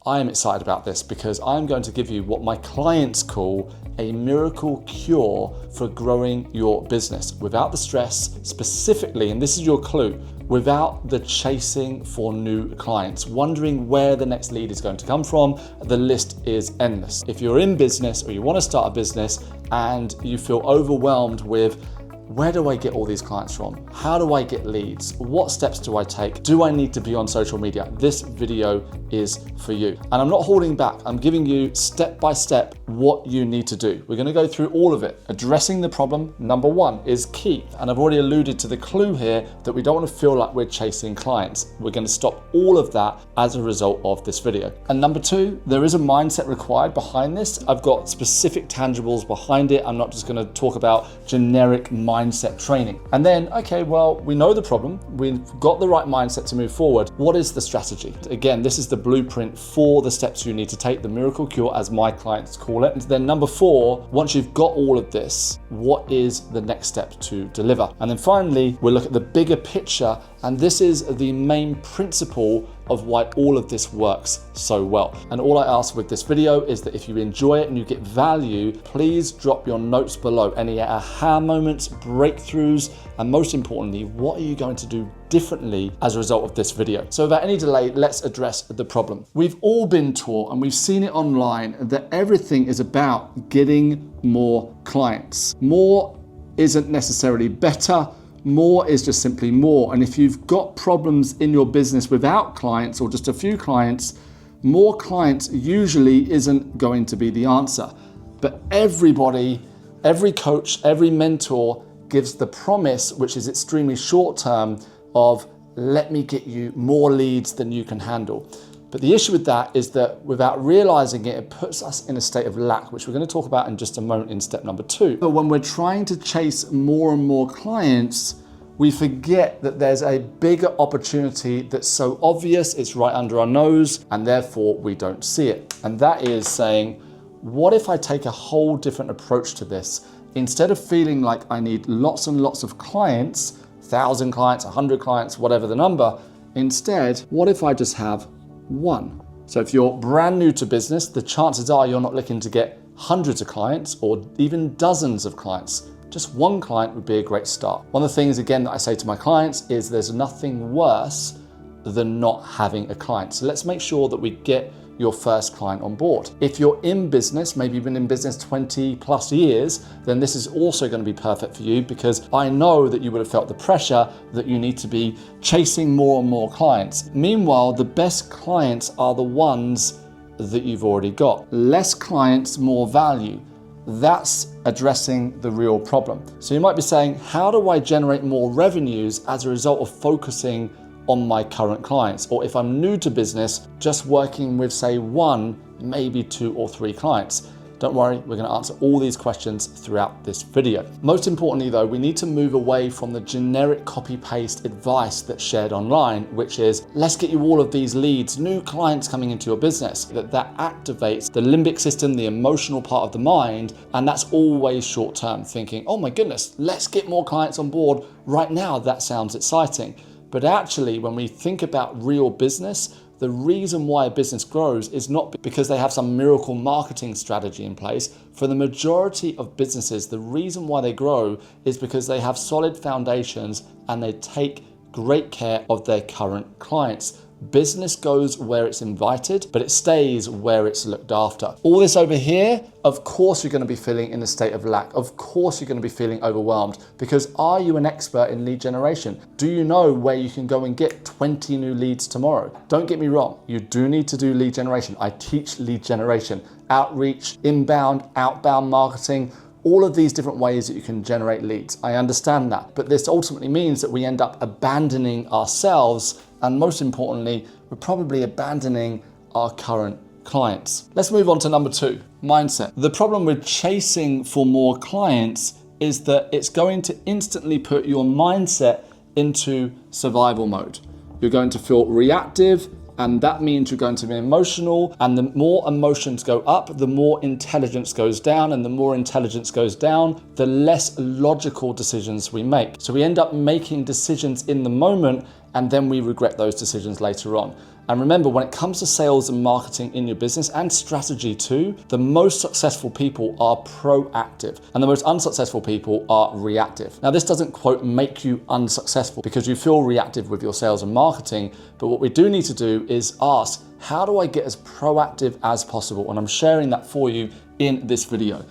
I am excited about this because I'm going to give you what my clients call a miracle cure for growing your business without the stress, specifically, and this is your clue, without the chasing for new clients, wondering where the next lead is going to come from. The list is endless. If you're in business or you want to start a business and you feel overwhelmed with where do I get all these clients from? How do I get leads? What steps do I take? Do I need to be on social media? This video is for you. And I'm not holding back. I'm giving you step by step what you need to do. We're going to go through all of it. Addressing the problem, number one, is key. And I've already alluded to the clue here that we don't want to feel like we're chasing clients. We're going to stop all of that as a result of this video. And number two, there is a mindset required behind this. I've got specific tangibles behind it. I'm not just going to talk about generic mindset training. And then, okay, well, we know the problem. We've got the right mindset to move forward. What is the strategy? Again, this is the blueprint for the steps you need to take, the miracle cure, as my clients call it. And then number four, once you've got all of this, what is the next step to deliver? And then finally, we'll look at the bigger picture. And this is the main principle of why all of this works so well. And all I ask with this video is that if you enjoy it and you get value, please drop your notes below. Any aha moments, breakthroughs, and most importantly, what are you going to do differently as a result of this video? So without any delay, let's address the problem. We've all been taught, and we've seen it online, that everything is about getting more clients. More isn't necessarily better. More is just simply more. And if you've got problems in your business without clients or just a few clients, more clients usually isn't going to be the answer. But everybody, every coach, every mentor gives the promise, which is extremely short term, of let me get you more leads than you can handle. But the issue with that is that without realizing it, it puts us in a state of lack, which we're going to talk about in just a moment in step number two. But when we're trying to chase more and more clients, we forget that there's a bigger opportunity that's so obvious, it's right under our nose, and therefore we don't see it. And that is saying, what if I take a whole different approach to this? Instead of feeling like I need lots and lots of clients, 1,000 clients, 100 clients, whatever the number, instead, what if I just have one? So if you're brand new to business, the chances are you're not looking to get hundreds of clients or even dozens of clients. Just one client would be a great start. One of the things, again, that I say to my clients is there's nothing worse than not having a client. So let's make sure that we get your first client on board. If you're in business, maybe you've been in business 20 plus years, then this is also going to be perfect for you, because I know that you would have felt the pressure that you need to be chasing more and more clients. Meanwhile, the best clients are the ones that you've already got. Less clients, more value. That's addressing the real problem. So you might be saying, how do I generate more revenues as a result of focusing on my current clients? Or if I'm new to business, just working with, say, one, maybe 2 or 3 clients. Don't worry, we're going to answer all these questions throughout this video. Most importantly though, we need to move away from the generic copy-paste advice that's shared online, which is, let's get you all of these leads, new clients coming into your business. That activates the limbic system, the emotional part of the mind, and that's always short-term thinking, oh my goodness, let's get more clients on board right now. That sounds exciting. But actually, when we think about real business, the reason why a business grows is not because they have some miracle marketing strategy in place. For the majority of businesses, the reason why they grow is because they have solid foundations and they take great care of their current clients. Business goes where it's invited, but it stays where it's looked after. All this over here, of course you're going to be feeling in a state of lack. Of course you're going to be feeling overwhelmed, because are you an expert in lead generation? Do you know where you can go and get 20 new leads tomorrow? Don't get me wrong, you do need to do lead generation. I teach lead generation, outreach, inbound, outbound marketing, all of these different ways that you can generate leads. I understand that, but this ultimately means that we end up abandoning ourselves, and most importantly, we're probably abandoning our current clients. Let's move on to number 2, mindset. The problem with chasing for more clients is that it's going to instantly put your mindset into survival mode. You're going to feel reactive, and that means you're going to be emotional, and the more emotions go up, the more intelligence goes down, and the more intelligence goes down, the less logical decisions we make. So we end up making decisions in the moment, and then we regret those decisions later on. And remember, when it comes to sales and marketing in your business and strategy too, the most successful people are proactive and the most unsuccessful people are reactive. Now, this doesn't quote make you unsuccessful because you feel reactive with your sales and marketing, but what we do need to do is ask, how do I get as proactive as possible? And I'm sharing that for you in this video.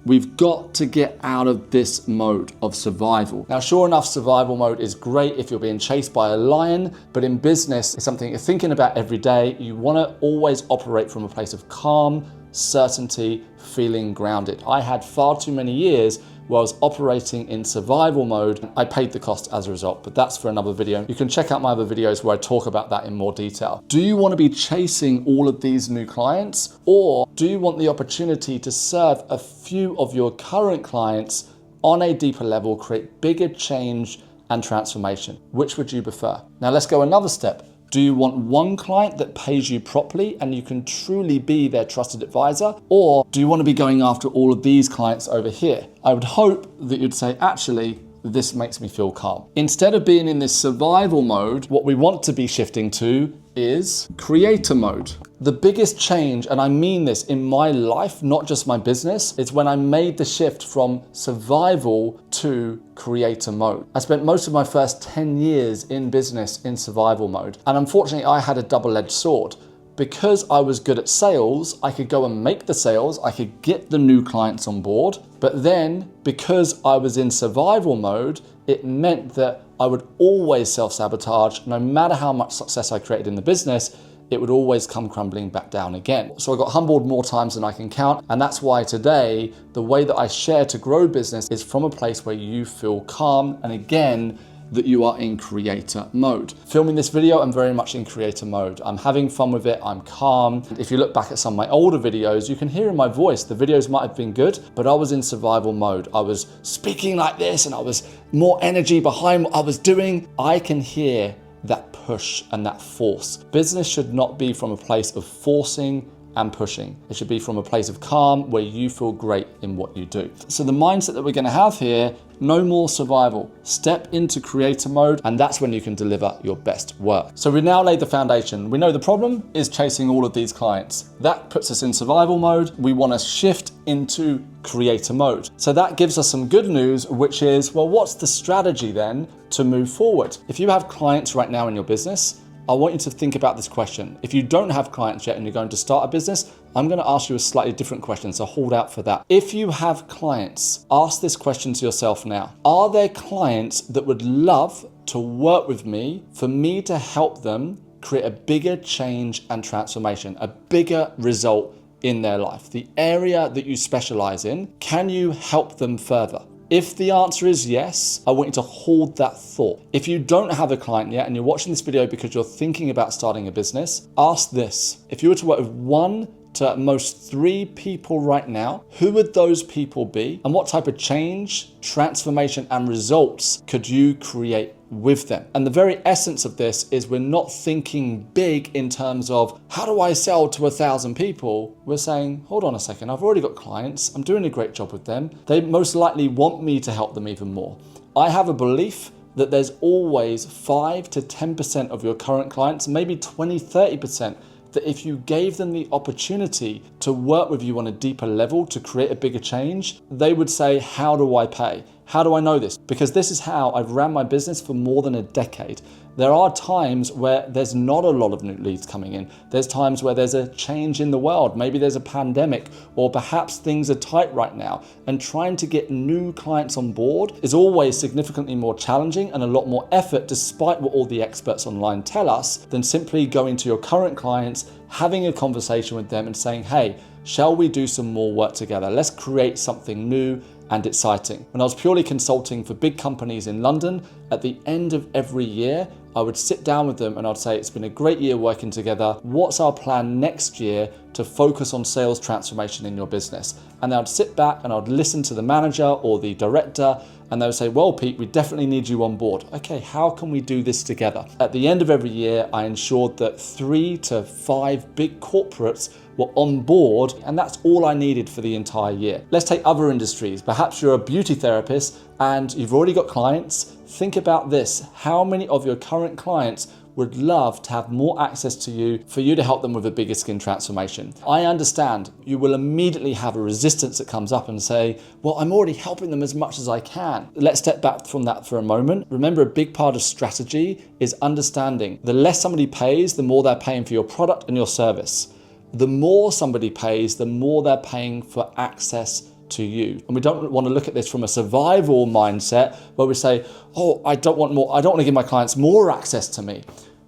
We've got to get out of this mode of survival. Now, sure enough, survival mode is great if you're being chased by a lion, but in business, it's something you're thinking about every day. You want to always operate from a place of calm, certainty, feeling grounded. I had far too many years where I was operating in survival mode. I paid the cost as a result, but that's for another video. You can check out my other videos where I talk about that in more detail. Do you want to be chasing all of these new clients, or do you want the opportunity to serve a few of your current clients on a deeper level, create bigger change and transformation? Which would you prefer? Now let's go another step. Do you want one client that pays you properly and you can truly be their trusted advisor? Or do you want to be going after all of these clients over here? I would hope that you'd say, actually, this makes me feel calm. Instead of being in this survival mode, what we want to be shifting to is creator mode. The biggest change, and I mean this in my life, not just my business, is when I made the shift from survival to creator mode. I spent most of my first 10 years in business in survival mode. And unfortunately, I had a double-edged sword. Because I was good at sales, I could go and make the sales, I could get the new clients on board. But then, because I was in survival mode, it meant that I would always self-sabotage. No matter how much success I created in the business, it would always come crumbling back down again. So I got humbled more times than I can count. And that's why today, the way that I share to grow business is from a place where you feel calm. And again, that you are in creator mode. Filming this video, I'm very much in creator mode. I'm having fun with it, I'm calm. If you look back at some of my older videos, you can hear in my voice, the videos might have been good, but I was in survival mode. I was speaking like this and I was more energy behind what I was doing. I can hear that push and that force. Business should not be from a place of forcing and pushing. It should be from a place of calm where you feel great in what you do. So the mindset that we're going to have here, no more survival. Step into creator mode, and that's when you can deliver your best work. So we now laid the foundation. We know the problem is chasing all of these clients. That puts us in survival mode. We want to shift into creator mode. So that gives us some good news, which is, well, what's the strategy then to move forward? If you have clients right now in your business, I want you to think about this question. If you don't have clients yet and you're going to start a business, I'm going to ask you a slightly different question, so hold out for that. If you have clients, ask this question to yourself now. Are there clients that would love to work with me for me to help them create a bigger change and transformation, a bigger result in their life? The area that you specialize in, can you help them further? If the answer is yes, I want you to hold that thought. If you don't have a client yet and you're watching this video because you're thinking about starting a business, ask this. If you were to work with 1 to at most 3 people right now, who would those people be? And what type of change, transformation, and results could you create with them? And the very essence of this is we're not thinking big in terms of how do I sell to 1,000 people? We're saying, hold on a second, I've already got clients. I'm doing a great job with them. They most likely want me to help them even more. I have a belief that there's always 5 to 10% of your current clients, maybe 20, 30%, that if you gave them the opportunity to work with you on a deeper level to create a bigger change, they would say, how do I pay? How do I know this? Because this is how I've ran my business for more than a decade. There are times where there's not a lot of new leads coming in. There's times where there's a change in the world. Maybe there's a pandemic, or perhaps things are tight right now. And trying to get new clients on board is always significantly more challenging and a lot more effort, despite what all the experts online tell us, than simply going to your current clients, having a conversation with them and saying, hey, shall we do some more work together? Let's create something new and exciting. When I was purely consulting for big companies in London, at the end of every year, I would sit down with them and I'd say, it's been a great year working together. What's our plan next year to focus on sales transformation in your business? And I'd sit back and I'd listen to the manager or the director, and they would say, well, Pete, we definitely need you on board. Okay, how can we do this together? At the end of every year, I ensured that 3 to 5 big corporates were on board, and that's all I needed for the entire year. Let's take other industries. Perhaps you're a beauty therapist and you've already got clients. Think about this. How many of your current clients would love to have more access to you for you to help them with a bigger skin transformation. I understand you will immediately have a resistance that comes up and say, well, I'm already helping them as much as I can. Let's step back from that for a moment. Remember, a big part of strategy is understanding the less somebody pays, the more they're paying for your product and your service. The more somebody pays, the more they're paying for access to you. And we don't want to look at this from a survival mindset where we say, oh, I don't want to give my clients more access to me.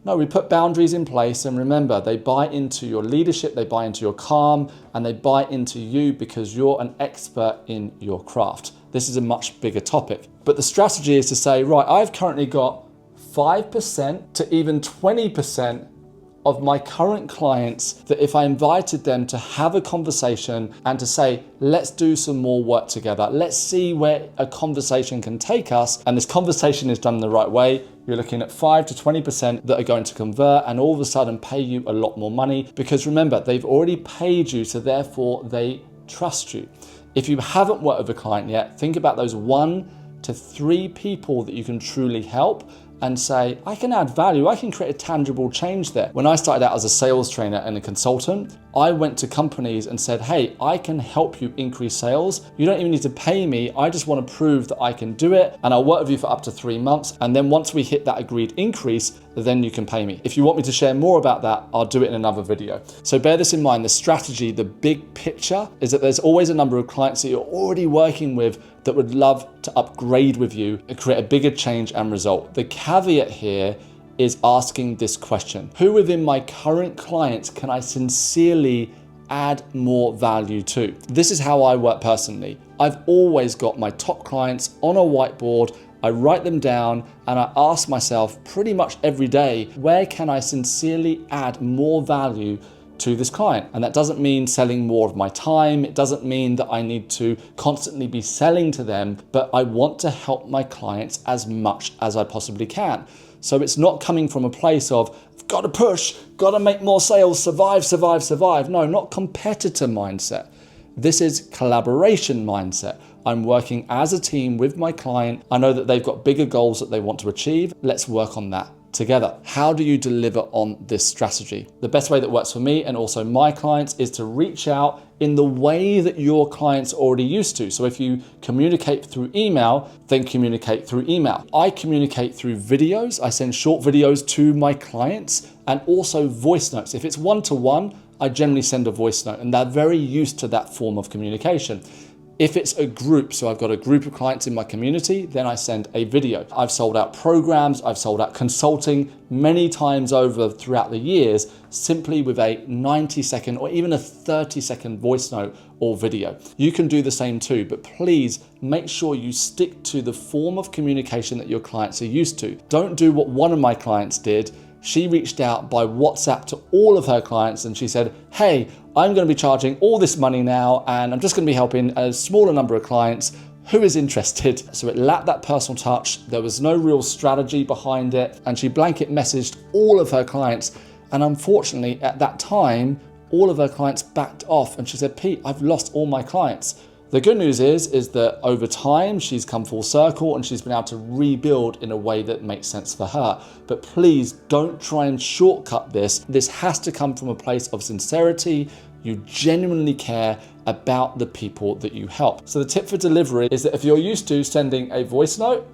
No, we put boundaries in place, and remember, they buy into your leadership, they buy into your calm, and they buy into you because you're an expert in your craft. This is a much bigger topic. But the strategy is to say, right, I've currently got 5% to even 20% of my current clients that if I invited them to have a conversation and to say, let's do some more work together, let's see where a conversation can take us, and this conversation is done the right way, you're looking at 5 to 20% that are going to convert and all of a sudden pay you a lot more money, because remember, they've already paid you, so therefore they trust you. If you haven't worked with a client yet, think about those 1 to 3 people that you can truly help and say, I can add value, I can create a tangible change there. When I started out as a sales trainer and a consultant, I went to companies and said, hey, I can help you increase sales. You don't even need to pay me. I just want to prove that I can do it, and I'll work with you for up to 3 months. And then once we hit that agreed increase, then you can pay me. If you want me to share more about that, I'll do it in another video. So bear this in mind, the strategy, the big picture is that there's always a number of clients that you're already working with that would love to upgrade with you and create a bigger change and result. The caveat here is asking this question: who within my current clients can I sincerely add more value to? This is how I work personally. I've always got my top clients on a whiteboard. I write them down and I ask myself pretty much every day, where can I sincerely add more value to this client? And that doesn't mean selling more of my time. It doesn't mean that I need to constantly be selling to them, but I want to help my clients as much as I possibly can. So it's not coming from a place of, I've got to push, got to make more sales, survive, survive, survive. No, not competitor mindset. This is collaboration mindset. I'm working as a team with my client. I know that they've got bigger goals that they want to achieve. Let's work on that together. How do you deliver on this strategy? The best way that works for me and also my clients is to reach out in the way that your clients are already used to. So if you communicate through email, then communicate through email. I communicate through videos. I send short videos to my clients, and also voice notes. If it's one-to-one, I generally send a voice note, and they're very used to that form of communication. If it's a group, so I've got a group of clients in my community, then I send a video. I've sold out programs, I've sold out consulting many times over throughout the years, simply with a 90-second or even a 30-second voice note or video. You can do the same too, but please make sure you stick to the form of communication that your clients are used to. Don't do what one of my clients did. She reached out by WhatsApp to all of her clients and she said, hey, I'm going to be charging all this money now and I'm just going to be helping a smaller number of clients. Who is interested? So it lacked that personal touch. There was no real strategy behind it. And she blanket messaged all of her clients. And unfortunately, at that time, all of her clients backed off. And she said, Pete, I've lost all my clients. The good news is that over time, she's come full circle and she's been able to rebuild in a way that makes sense for her. But please don't try and shortcut this. This has to come from a place of sincerity. You genuinely care about the people that you help. So the tip for delivery is that if you're used to sending a voice note,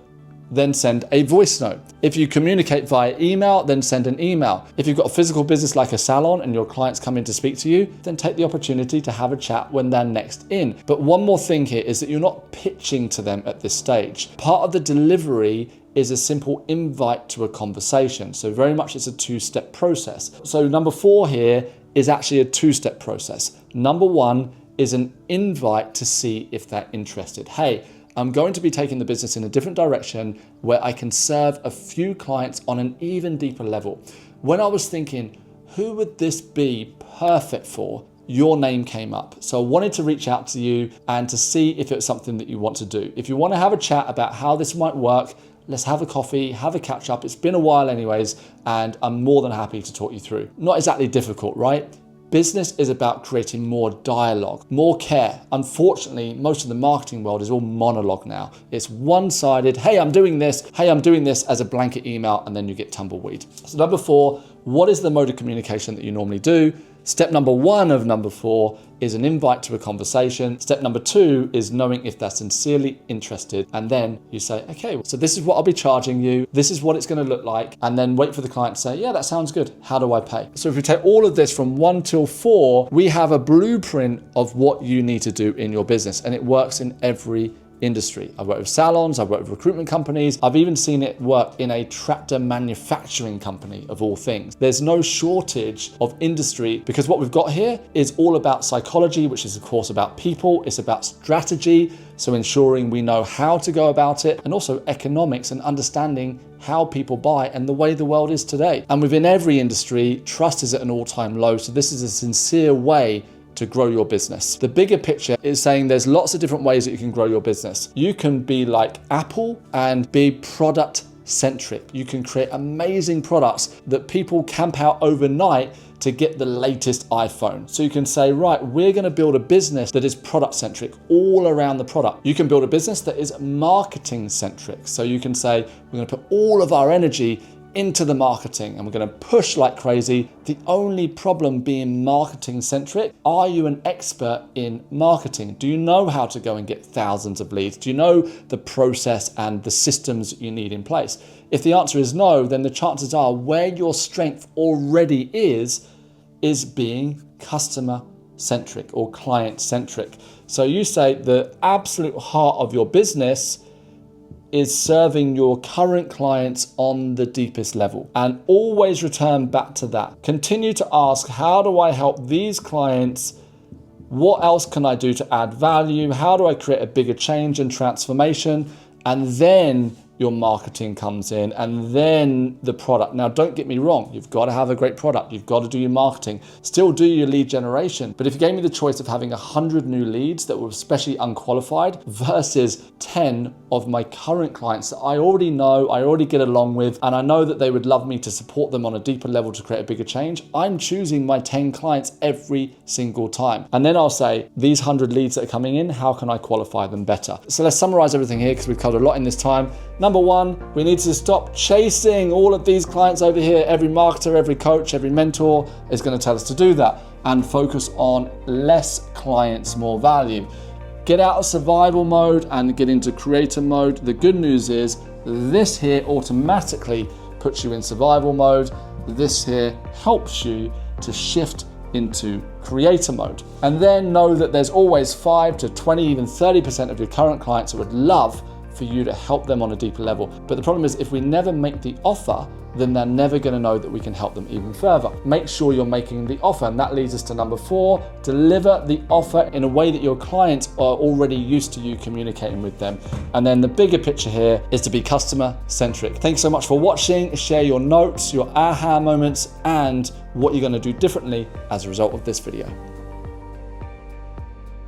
then send a voice note. If you communicate via email, then send an email. If you've got a physical business like a salon and your clients come in to speak to you, then take the opportunity to have a chat when they're next in. But one more thing here is that you're not pitching to them at this stage. Part of the delivery is a simple invite to a conversation. So very much it's a two-step process. So number 4 here is actually a two-step process. Number 1 is an invite to see if they're interested. Hey, I'm going to be taking the business in a different direction where I can serve a few clients on an even deeper level. When I was thinking, who would this be perfect for? Your name came up. So I wanted to reach out to you and to see if it's something that you want to do. If you want to have a chat about how this might work, let's have a coffee, have a catch up. It's been a while anyways, and I'm more than happy to talk you through. Not exactly difficult, right? Business is about creating more dialogue, more care. Unfortunately, most of the marketing world is all monologue now. It's one-sided, hey, I'm doing this, hey, I'm doing this, as a blanket email, and then you get tumbleweed. So number 4, what is the mode of communication that you normally do? Step number 1 of number 4 is an invite to a conversation. Step number 2 is knowing if they're sincerely interested. And then you say, okay, so this is what I'll be charging you. This is what it's going to look like. And then wait for the client to say, yeah, that sounds good. How do I pay? So if we take all of this from 1 till 4, we have a blueprint of what you need to do in your business. And it works in every industry. I've worked with salons, I've worked with recruitment companies, I've even seen it work in a tractor manufacturing company of all things. There's no shortage of industry, because what we've got here is all about psychology, which is of course about people, it's about strategy, so ensuring we know how to go about it, and also economics and understanding how people buy and the way the world is today. And within every industry, trust is at an all-time low, so this is a sincere way to grow your business. The bigger picture is saying there's lots of different ways that you can grow your business. You can be like Apple and be product centric. You can create amazing products that people camp out overnight to get the latest iPhone. So you can say, right, we're going to build a business that is product centric all around the product. You can build a business that is marketing centric. So you can say, we're going to put all of our energy into the marketing and we're going to push like crazy. The only problem being marketing centric, are you an expert in marketing? Do you know how to go and get thousands of leads? Do you know the process and the systems you need in place? If the answer is no, then the chances are where your strength already is being customer centric or client centric. So you say the absolute heart of your business is serving your current clients on the deepest level, and always return back to that. Continue to ask, how do I help these clients? What else can I do to add value? How do I create a bigger change and transformation? And then your marketing comes in, and then the product. Now, don't get me wrong, you've got to have a great product, you've got to do your marketing, still do your lead generation. But if you gave me the choice of having 100 new leads that were especially unqualified versus 10 of my current clients that I already know, I already get along with, and I know that they would love me to support them on a deeper level to create a bigger change, I'm choosing my 10 clients every single time. And then I'll say, these 100 leads that are coming in, how can I qualify them better? So let's summarize everything here, because we've covered a lot in this time. Number 1, we need to stop chasing all of these clients over here. Every marketer, every coach, every mentor is going to tell us to do that, and focus on less clients, more value. Get out of survival mode and get into creator mode. The good news is this here automatically puts you in survival mode. This here helps you to shift into creator mode. And then know that there's always 5 to 20, even 30% of your current clients who would love for you to help them on a deeper level. But the problem is, if we never make the offer, then they're never going to know that we can help them even further. Make sure you're making the offer. And that leads us to number 4, deliver the offer in a way that your clients are already used to you communicating with them. And then the bigger picture here is to be customer centric. Thanks so much for watching. Share your notes, your aha moments, and what you're going to do differently as a result of this video.